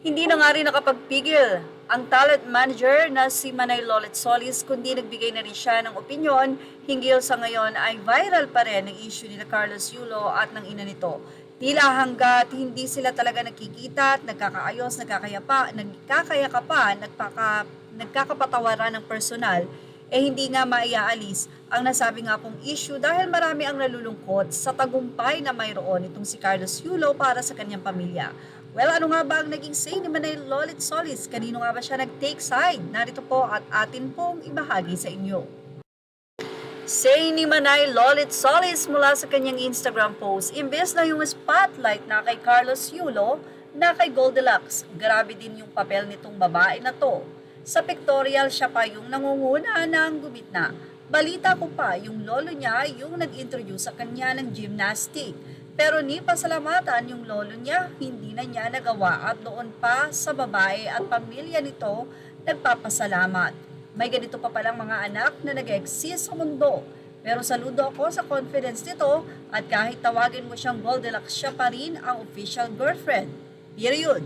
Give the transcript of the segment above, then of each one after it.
Hindi na nga rin nakapagpigil ang talent manager na si Manay Lolit Solis kundi nagbigay na rin siya ng opinyon hinggil sa ngayon ay viral pa rin ang issue ni Carlos Yulo at ng ina nito. Tila hanggat hindi sila talaga nakikita at nagkakaayos, nagkakapatawaran ng personal, hindi nga maiaalis ang nasabi nga pong issue dahil marami ang nalulungkot sa tagumpay na mayroon itong si Carlos Yulo para sa kanyang pamilya. Well, ano nga ba ang naging say ni Manay Lolit Solis? Kanino nga ba siya nag-take side? Narito po at atin pong ibahagi sa inyo. Say ni Manay Lolit Solis mula sa kanyang Instagram post, imbes na yung spotlight na kay Carlos Yulo, na kay Goldilocks, grabe din yung papel nitong babae na to. Sa pictorial siya pa yung nangunguna ng gumitna. Balita ko pa, yung lolo niya yung nag-introduce sa kanya ng gymnastic. Pero ni pasalamatan yung lolo niya, hindi na niya nagawa at doon pa sa babae at pamilya nito nagpapasalamat. May ganito pa palang mga anak na nag-exist sa mundo. Pero saludo ako sa confidence nito at kahit tawagin mo siyang Goldilocks, siya pa rin ang official girlfriend. Period.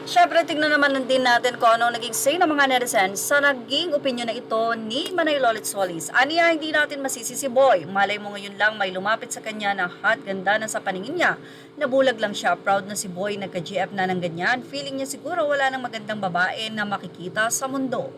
Siyempre, tignan naman din natin kung ano naging say ng mga netizens sa naging opinion na ito ni Manay Lolit Solis. Aniya, hindi natin masisi si Boy. Malay mo ngayon lang may lumapit sa kanya na hot, ganda na sa paningin niya. Nabulag lang siya, proud na si Boy, nagka-GF na ng ganyan. Feeling niya siguro wala nang magandang babae na makikita sa mundo.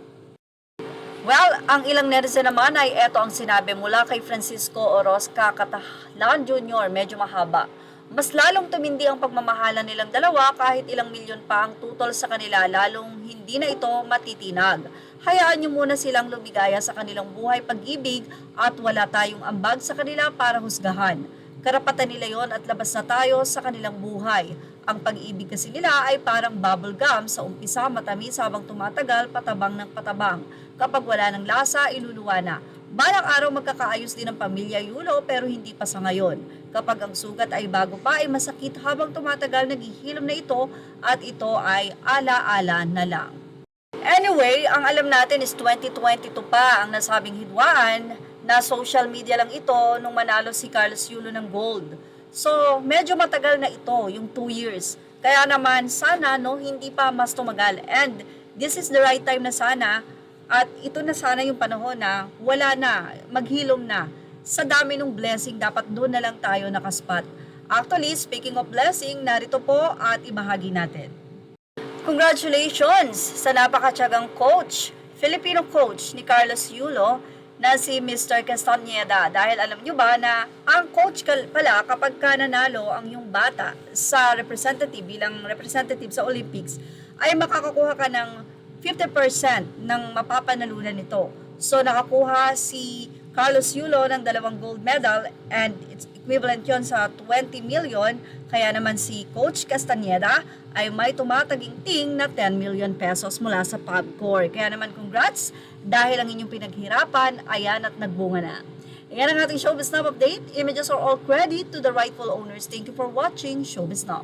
Well, ang ilang netizen naman ay eto ang sinabi mula kay Francisco Orozca Catalan Jr. Medyo mahaba. Mas lalong tumindi ang pagmamahalan nilang dalawa kahit ilang milyon pa ang tutol sa kanila, lalong hindi na ito matitinag. Hayaan niyo muna silang lumigaya sa kanilang buhay pag-ibig at wala tayong ambag sa kanila para husgahan. Karapatan nila yon at labas na tayo sa kanilang buhay. Ang pag-ibig kasi nila ay parang bubble gum, sa umpisa matamis habang tumatagal patabang ng patabang. Kapag wala ng lasa, iluluwa na. Balang araw magkakaayos din ang pamilya Yulo pero hindi pa sa ngayon. Kapag ang sugat ay bago pa ay masakit habang tumatagal naghihilom na ito at ito ay ala-ala na lang. Anyway, ang alam natin is 2022 pa ang nasabing hidwaan na social media lang ito nung manalo si Carlos Yulo ng gold. So, medyo matagal na ito, yung 2 years. Kaya naman sana hindi pa mas tumagal and this is the right time na sana. At ito na sana yung panahon na wala na, maghilom na. Sa dami ng blessing, dapat doon na lang tayo nakaspat. Actually, speaking of blessing, narito po at ibahagi natin. Congratulations sa napakatyagang coach, Filipino coach ni Carlos Yulo na si Mr. Castañeda. Dahil alam nyo ba na ang coach pala kapag ka nanalo ang yung bata sa representative, bilang representative sa Olympics, ay makakakuha ka ng 50% ng mapapanalunan nito. So nakakuha si Carlos Yulo ng 2 gold medal and it's equivalent yon sa 20 million. Kaya naman si Coach Castañeda ay may tumataginting na 10 million pesos mula sa PubCor. Kaya naman congrats dahil ang inyong pinaghirapan, ayan at nagbunga na. Ayan ang ating Showbiz Now update. Images are all credit to the rightful owners. Thank you for watching Showbiz Now.